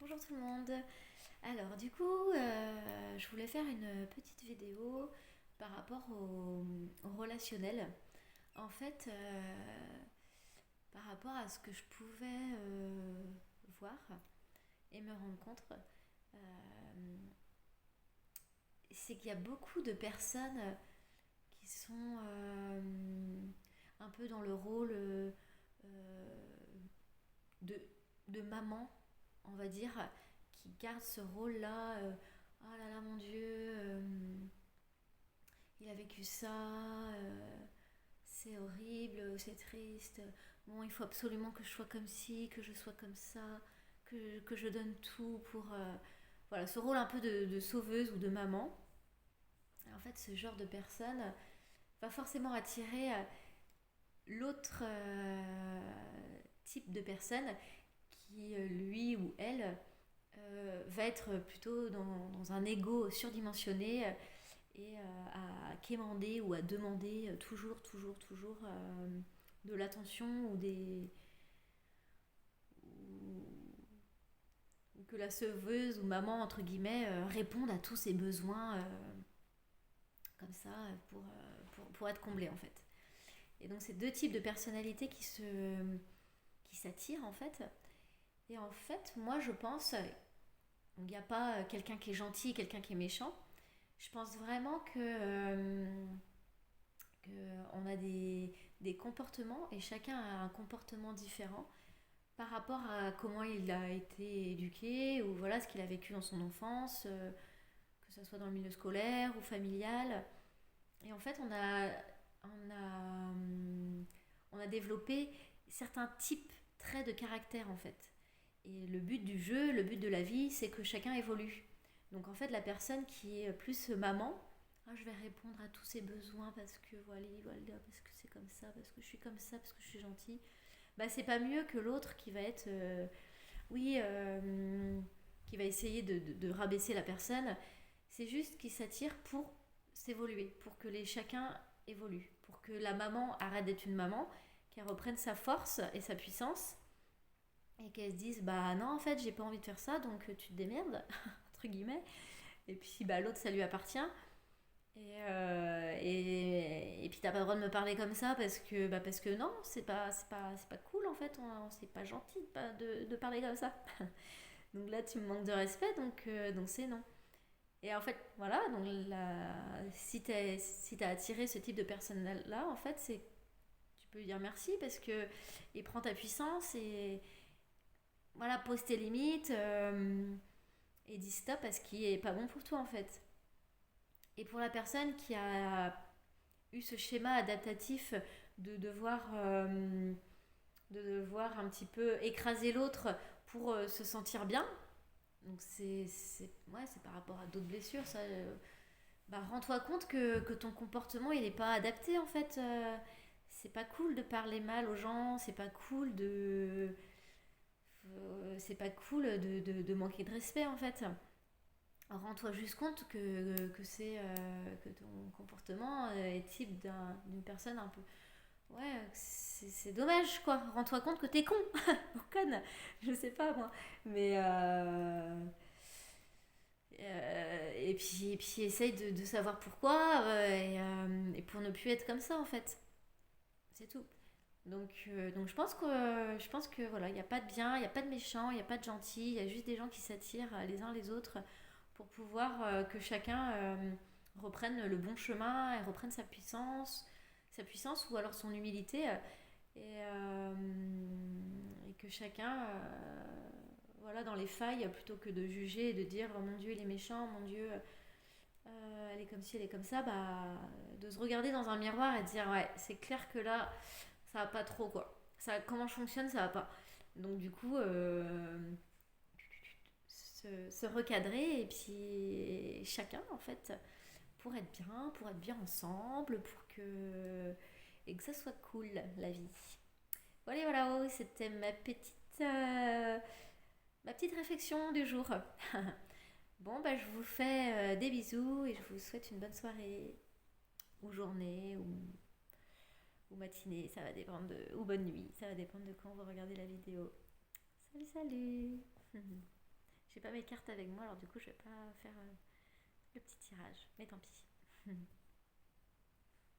Bonjour tout le monde. Alors du coup, je voulais faire une petite vidéo par rapport au relationnel. En fait, par rapport à ce que je pouvais voir et me rendre compte, euh, c'est qu'il y a beaucoup de personnes qui sont un peu dans le rôle de, de maman, on va dire, qui garde ce rôle-là. Oh là là, mon Dieu, il a vécu ça, c'est horrible, c'est triste. Bon, il faut absolument que je sois comme ci, que je sois comme ça, que je donne tout pour. Voilà, ce rôle un peu de sauveuse ou de maman. Et en fait, ce genre de personne va forcément attirer l'autre type de personne qui, lui ou elle, va être plutôt dans un ego surdimensionné et à quémander ou à demander toujours de l'attention ou que la sauveuse ou maman, entre guillemets, réponde à tous ses besoins comme ça pour être comblés en fait. Et donc c'est deux types de personnalités qui s'attirent en fait. Et en fait, moi je pense, il n'y a pas quelqu'un qui est gentil et quelqu'un qui est méchant. Je pense vraiment qu'on a des comportements et chacun a un comportement différent par rapport à comment il a été éduqué ou voilà ce qu'il a vécu dans son enfance, que ce soit dans le milieu scolaire ou familial. Et en fait, on a développé certains types, traits de caractère en fait. Et le but du jeu, le but de la vie, c'est que chacun évolue. Donc en fait, la personne qui est plus maman, ah, je vais répondre à tous ses besoins parce que voilà, parce que c'est comme ça, parce que je suis comme ça, parce que je suis gentille. Bah c'est pas mieux que l'autre qui va être, oui, qui va essayer de rabaisser la personne. C'est juste qu'il s'attire pour s'évoluer, pour que chacun évolue, pour que la maman arrête d'être une maman, qu'elle reprenne sa force et sa puissance et qu'elle se dise bah non en fait j'ai pas envie de faire ça donc tu te démerdes entre guillemets et puis bah l'autre ça lui appartient et puis t'as pas le droit de me parler comme ça parce que non c'est pas cool en fait c'est pas gentil de parler comme ça donc là tu me manques de respect donc c'est non et en fait voilà donc si t'as attiré ce type de personne là en fait c'est tu peux lui dire merci parce que il prend ta puissance et voilà, pose tes limites et dis stop à ce qui est pas bon pour toi en fait. Et pour la personne qui a eu ce schéma adaptatif de devoir, euh, de devoir un petit peu écraser l'autre pour se sentir bien, donc ouais, c'est par rapport à d'autres blessures, ça. Bah, rends-toi compte que ton comportement il est pas adapté en fait. C'est pas cool de parler mal aux gens, c'est pas cool c'est pas cool de manquer de respect en fait. Rends-toi juste compte que ton comportement est type d'une personne un peu. Ouais, c'est dommage quoi. Rends-toi compte que t'es con ou conne. Je sais pas moi. Mais. Et puis essaye de savoir pourquoi et pour ne plus être comme ça en fait. C'est tout. Donc je pense que voilà, il n'y a pas de bien, il n'y a pas de méchant, il n'y a pas de gentil, il y a juste des gens qui s'attirent les uns les autres pour pouvoir que chacun reprenne le bon chemin et reprenne sa puissance ou alors son humilité et que chacun, voilà, dans les failles, plutôt que de juger et de dire oh mon Dieu il est méchant, mon Dieu elle est comme ci, elle est comme ça, bah de se regarder dans un miroir et de dire ouais c'est clair que là ça va pas trop quoi. Ça, comment je fonctionne, ça va pas. Donc du coup, se recadrer et puis chacun en fait pour être bien ensemble, pour que et que ça soit cool la vie. Voilà voilà, oh, c'était ma petite réflexion du jour. Bon bah je vous fais des bisous et je vous souhaite une bonne soirée ou journée ou matinée, ça va dépendre ou bonne nuit, ça va dépendre de quand vous regardez la vidéo. Salut salut. J'ai pas mes cartes avec moi, alors du coup, je vais pas faire le petit tirage. Mais tant pis.